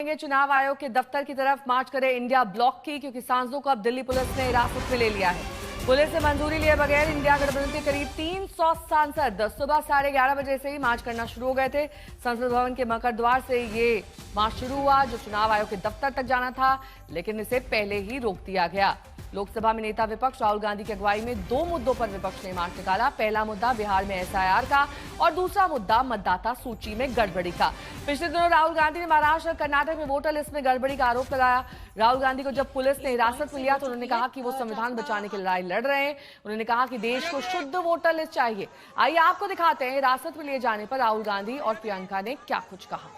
देखेंगे चुनाव आयोग के दफ्तर की तरफ मार्च करे इंडिया ब्लॉक की, क्योंकि सांसदों को अब दिल्ली पुलिस ने हिरासत में ले लिया है। पुलिस से मंजूरी लिए बगैर इंडिया गठबंधन के करीब 300 सांसद सुबह 11:30 बजे से ही मार्च करना शुरू हो गए थे। संसद भवन के मकर द्वार से ये मार्च शुरू हुआ, जो चुनाव आयोग के दफ्तर तक जाना था, लेकिन इसे पहले ही रोक दिया गया। लोकसभा में नेता विपक्ष राहुल गांधी की अगुवाई में 2 मुद्दों पर विपक्ष ने मार्च निकाला। पहला मुद्दा बिहार में एसआईआर का और दूसरा मुद्दा मतदाता सूची में गड़बड़ी का। पिछले दिनों राहुल गांधी ने महाराष्ट्र और कर्नाटक में वोटर लिस्ट में गड़बड़ी का आरोप लगाया। राहुल गांधी को जब पुलिस ने हिरासत में लिया तो उन्होंने कहा कि वो संविधान बचाने की लड़ाई लड़ रहे हैं। उन्होंने कहा कि देश को शुद्ध वोटर लिस्ट चाहिए। आइए आपको दिखाते हैं हिरासत में लिए जाने पर राहुल गांधी और प्रियंका ने क्या कुछ कहा।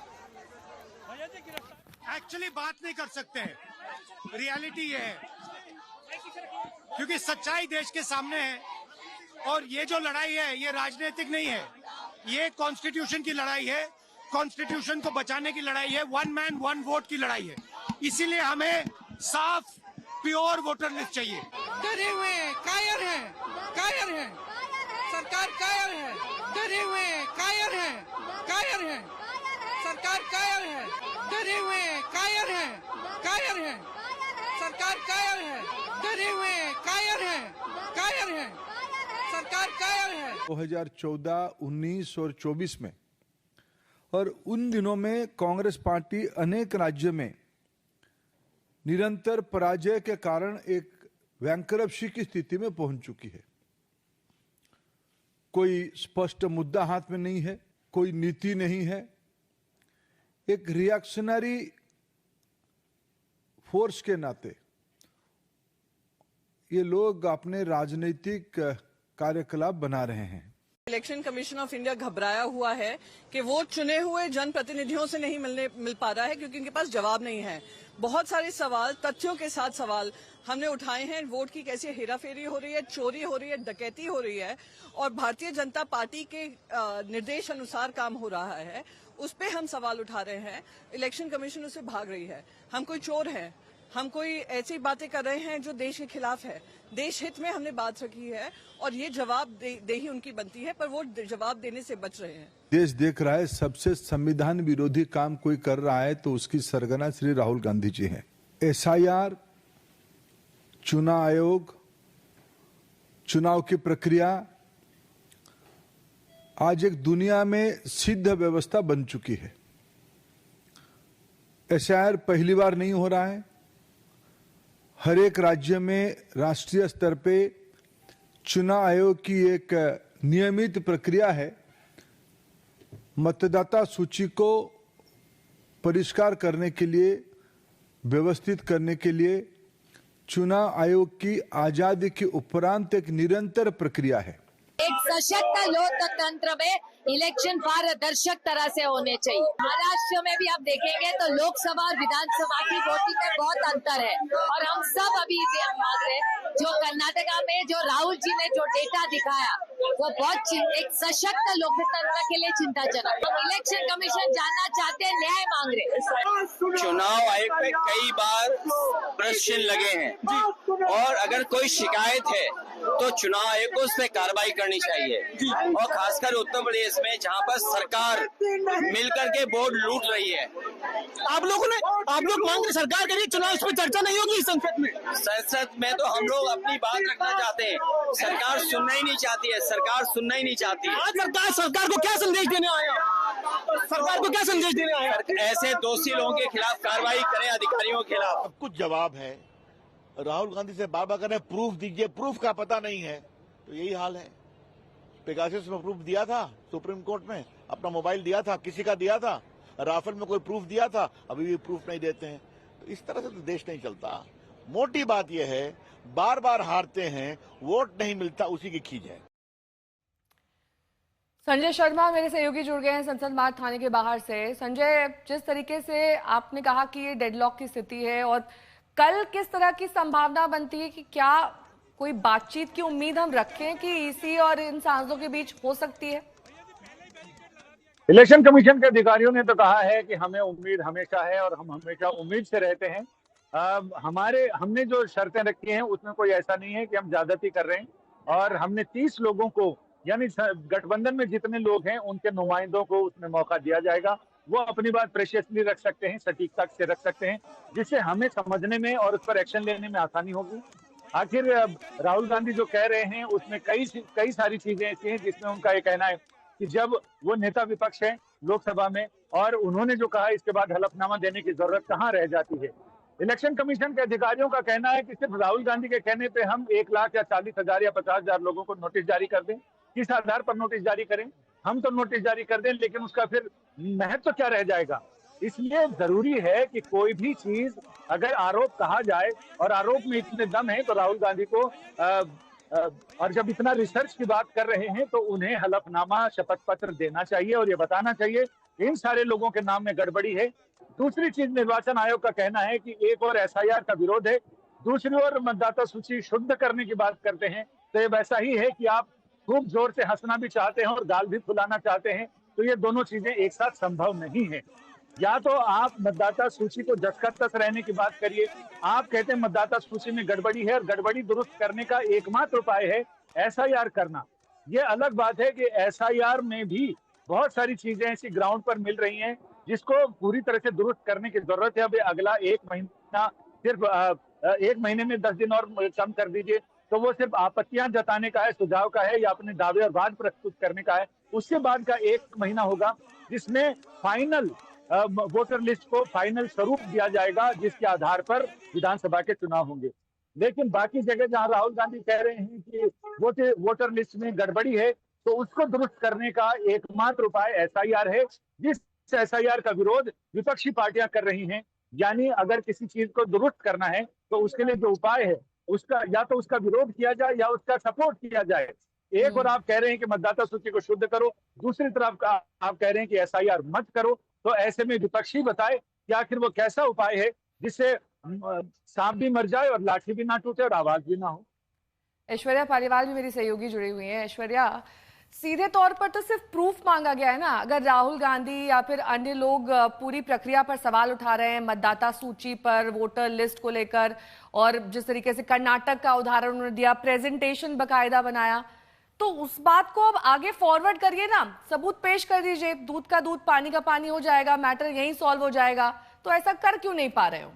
एक्चुअली बात नहीं कर सकते, रियलिटी ये है, क्योंकि सच्चाई देश के सामने है और ये जो लड़ाई है ये राजनीतिक नहीं है, ये कॉन्स्टिट्यूशन की लड़ाई है, कॉन्स्टिट्यूशन को बचाने की लड़ाई है, 1 मैन 1 वोट की लड़ाई है। इसीलिए हमें साफ प्योर वोटर लिस्ट चाहिए। डरे हुए हैं, कायर हैं, सरकार कायर है, डरे हुए हैं, कायर हैं, सरकार कायर है, डरे हुए हैं, कायर हैं, सरकार कायर है, डरे हुए हैं, कायर हैं, सरकार कायर है। 2014, 19 और 24 में और उन दिनों में कांग्रेस पार्टी अनेक राज्यों में निरंतर पराजय के कारण एक बैंकरप्सी की स्थिति में पहुंच चुकी है। कोई स्पष्ट मुद्दा हाथ में नहीं है, कोई नीति नहीं है, एक रिएक्शनरी फोर्स के नाते ये लोग अपने राजनीतिक कार्यकलाप बना रहे हैं। इलेक्शन कमीशन ऑफ इंडिया घबराया हुआ है कि वो चुने हुए जनप्रतिनिधियों से नहीं मिल पा रहा है, क्योंकि उनके पास जवाब नहीं है। बहुत सारे सवाल, तथ्यों के साथ सवाल हमने उठाए हैं। वोट की कैसे हेराफेरी हो रही है, चोरी हो रही है, डकैती हो रही है और भारतीय जनता पार्टी के निर्देश अनुसार काम हो रहा है, उस पर हम सवाल उठा रहे हैं। इलेक्शन कमीशन उससे भाग रही है। हम कोई चोर हैं, हम कोई ऐसी बातें कर रहे हैं जो देश के खिलाफ है। देश हित में हमने बात रखी है और ये जवाब दे ही उनकी बनती है, पर वो जवाब देने से बच रहे हैं। देश देख रहा है सबसे संविधान विरोधी काम कोई कर रहा है तो उसकी सरगना श्री राहुल गांधी जी हैं। एसआईआर, चुनाव आयोग, चुनाव की प्रक्रिया आज एक दुनिया में सिद्ध व्यवस्था बन चुकी है। एसआईआर पहली बार नहीं हो रहा है। हर एक राज्य में राष्ट्रीय स्तर पे चुनाव आयोग की एक नियमित प्रक्रिया है। मतदाता सूची को परिष्कार करने के लिए, व्यवस्थित करने के लिए चुनाव आयोग की आजादी के उपरांत एक निरंतर प्रक्रिया है। एक सशक्त लोकतंत्र में इलेक्शन पारदर्शक तरह से होने चाहिए। महाराष्ट्र में भी आप देखेंगे तो लोकसभा और विधानसभा की वोटिंग में बहुत अंतर है और हम सब अभी मांग रहे हैं, जो कर्नाटका में जो राहुल जी ने जो डेटा दिखाया वो बहुत एक सशक्त लोकतंत्र के लिए चिंताजनक। हम इलेक्शन कमीशन जानना चाहते हैं, न्याय मांग रहे। चुनाव आयोग पे कई बार प्रश्न लगे हैं और अगर कोई शिकायत है तो चुनाव आयोग को उस पर कार्रवाई करनी चाहिए और खासकर उत्तर प्रदेश में जहां पर सरकार मिलकर के वोट लूट रही है। आप लोग मांग रहे सरकार के लिए चुनाव इस पर चर्चा नहीं होगी संसद में तो हम लोग अपनी बात रखना चाहते हैं, सरकार सुनना ही नहीं चाहती है, सरकार सुनना ही नहीं चाहती है। आज सरकार को क्या संदेश देने आया, सरकार को क्या संदेश देने आया? ऐसे दोषी लोगों के खिलाफ कार्रवाई करें, अधिकारियों के खिलाफ। अब कुछ जवाब है। राहुल गांधी से बार बार करें प्रूफ दीजिए, प्रूफ का पता नहीं है, तो यही हाल है। पेगासस में प्रूफ दिया था सुप्रीम कोर्ट में, अपना मोबाइल दिया था, किसी का दिया था। राफेल में कोई प्रूफ दिया था, अभी भी प्रूफ नहीं देते हैं। तो इस तरह से तो देश नहीं चलता। मोटी बात यह है, बार बार हारते हैं, वोट नहीं मिलता, उसी की खींच है। संजय शर्मा मेरे सहयोगी जुड़ गए हैं संसद मार्ग थाने के बाहर से। संजय, जिस तरीके से आपने कहा कि ये डेडलॉक की स्थिति है और कल किस तरह की संभावना बनती है कि क्या कोई बातचीत की उम्मीद हम रखें कि ईसी और इन सांसदों के बीच हो सकती है? इलेक्शन कमीशन के अधिकारियों ने तो कहा है कि हमें उम्मीद हमेशा है और हम हमेशा उम्मीद से रहते हैं। हमने जो शर्तें रखी हैं उसमें कोई ऐसा नहीं है कि हम ज्यादती कर रहे हैं और हमने 30 लोगों को, यानी गठबंधन में जितने लोग हैं उनके नुमाइंदों को उसमें मौका दिया जाएगा वो अपनी बात प्रेशियसली रख सकते हैं, सटीकता से रख सकते हैं, जिससे हमें समझने में और उस पर एक्शन लेने में आसानी होगी। आखिर राहुल गांधी जो कह रहे हैं उसमें कई सारी चीजें ऐसी हैं जिसमें उनका ये कहना है कि जब वो नेता विपक्ष है लोकसभा में और उन्होंने जो कहा इसके बाद हलफनामा देने की जरूरत कहाँ रह जाती है। इलेक्शन कमीशन के अधिकारियों का कहना है कि सिर्फ राहुल गांधी के कहने पे हम 1 लाख या 40,000 या 50,000 लोगों को नोटिस जारी कर दें। किस आधार पर नोटिस जारी करें? हम तो नोटिस जारी कर दें, लेकिन उसका फिर महत्व क्या रह जाएगा? इसलिए जरूरी है कि कोई भी चीज अगर आरोप कहा जाए और आरोप में इतने दम है तो राहुल गांधी को और जब इतना रिसर्च की बात कर रहे हैं तो उन्हें हलफनामा शपथ पत्र देना चाहिए और ये बताना चाहिए इन सारे लोगों के नाम में गड़बड़ी है। दूसरी चीज, निर्वाचन आयोग का कहना है कि एक और एसआईआर का विरोध है, दूसरी ओर मतदाता सूची शुद्ध करने की बात करते हैं। तो ये वैसा ही है कि आप खूब जोर से हंसना भी चाहते हैं और गाल भी फुलाना चाहते हैं, तो ये दोनों चीजें एक साथ संभव नहीं है। या तो आप मतदाता सूची को जस का तस रहने की बात करिए, आप कहते हैं मतदाता सूची में गड़बड़ी है और गड़बड़ी दुरुस्त करने का एकमात्र उपाय है एसआईआर करना। ये अलग बात है कि एसआईआर में भी बहुत सारी चीजें ऐसी ग्राउंड पर मिल रही हैं जिसको पूरी तरह से दुरुस्त करने की जरूरत है। अभी अगला 1 महीना, सिर्फ 1 महीने में 10 दिन और कम कर दीजिए, तो वो सिर्फ आपत्तियां जताने का है, सुझाव का है या अपने दावे और वाद प्रस्तुत करने का है। उसके बाद का 1 महीना होगा जिसमें फाइनल वोटर लिस्ट को फाइनल स्वरूप दिया जाएगा, जिसके आधार पर विधानसभा के चुनाव होंगे। लेकिन बाकी जगह जहां राहुल गांधी कह रहे हैं कि वोटर लिस्ट में गड़बड़ी है, तो उसको दुरुस्त करने का एकमात्र उपाय एसआईआर है, जिस एसआईआर का विरोध विपक्षी पार्टियां कर रही हैं। यानी अगर किसी चीज को दुरुस्त करना है तो उसके लिए जो उपाय है उसका या तो उसका विरोध किया जाए या उसका सपोर्ट किया जाए। एक और आप कह रहे हैं कि मतदाता सूची को शुद्ध करो, दूसरी तरफ आप कह रहे हैं कि एसआईआर मत करो। तो ऐसे में विपक्षी बताए कि आखिर वो कैसा उपाय है जिससे सांप भी मर जाए और लाठी भी ना टूटे और आवाज भी ना हो। ऐश्वर्या पालीवाल भी मेरी सहयोगी जुड़ी हुई है। ऐश्वर्या, सीधे तौर पर तो सिर्फ प्रूफ मांगा गया है ना। अगर राहुल गांधी या फिर अन्य लोग पूरी प्रक्रिया पर सवाल उठा रहे हैं, मतदाता सूची पर, वोटर लिस्ट को लेकर, और जिस तरीके से कर्नाटक का उदाहरण उन्होंने दिया, प्रेजेंटेशन बकायदा बनाया, तो उस बात को अब आगे फॉरवर्ड करिए ना, सबूत पेश कर दीजिए, दूध का दूध पानी का पानी हो जाएगा, मैटर यहीं सॉल्व हो जाएगा। तो ऐसा कर क्यों नहीं पा रहे हो?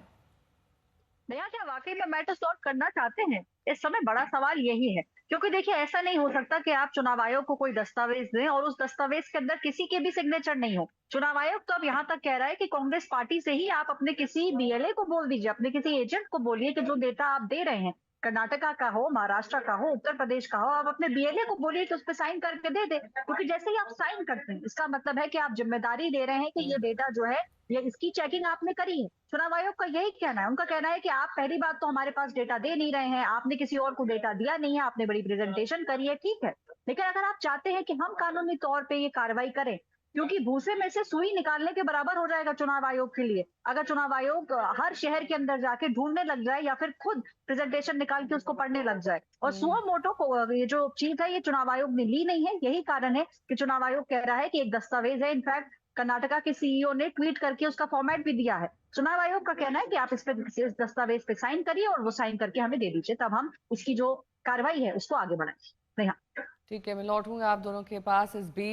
नया क्या वाकई में मैटर सॉल्व करना चाहते हैं? इस समय बड़ा सवाल यही है, क्योंकि देखिए ऐसा नहीं हो सकता कि आप चुनाव आयोग को कोई दस्तावेज दें और उस दस्तावेज के अंदर किसी के भी सिग्नेचर नहीं हो। चुनाव आयोग तो अब यहाँ तक कह रहा है कि कांग्रेस पार्टी से ही आप अपने किसी बीएलए को बोल दीजिए, अपने किसी एजेंट को बोलिए कि जो डेटा आप दे रहे हैं, कर्नाटका का हो, महाराष्ट्र का हो, उत्तर प्रदेश का हो, आप अपने बीएलए को बोलिए कि उस पर साइन करके दे दे। क्योंकि जैसे ही आप साइन करते हैं, इसका मतलब है कि आप जिम्मेदारी ले रहे हैं कि ये डेटा जो है, ये इसकी चेकिंग आपने करी है। चुनाव आयोग का यही कहना है। उनका कहना है कि आप पहली बात तो हमारे पास डेटा दे नहीं रहे हैं, आपने किसी और को डेटा दिया नहीं है, आपने बड़ी प्रेजेंटेशन करी है, ठीक है, लेकिन अगर आप चाहते हैं कि हम कानूनी तौर पे ये कार्रवाई करें, क्योंकि भूसे में से सुई निकालने के बराबर हो जाएगा चुनाव आयोग के लिए अगर चुनाव आयोग हर शहर के अंदर जाके ढूंढने लग जाए या फिर खुद प्रेजेंटेशन निकाल के उसको पढ़ने लग जाए। और सुओ मोटो को ये जो चीज है, ये चुनाव आयोग ने ली नहीं है। यही कारण है कि चुनाव आयोग कह रहा है कि एक दस्तावेज है। इनफैक्ट कर्नाटका के सीईओ ने ट्वीट करके उसका फॉर्मेट भी दिया है। चुनाव आयोग का कहना है कि आप इस दस्तावेज पे साइन करिए और वो साइन करके हमें दे दीजिए, तब हम उसकी जो कार्रवाई है उसको आगे बढ़ाएंगे। ठीक है, मैं लौटूंगा आप दोनों के पास इस बीच।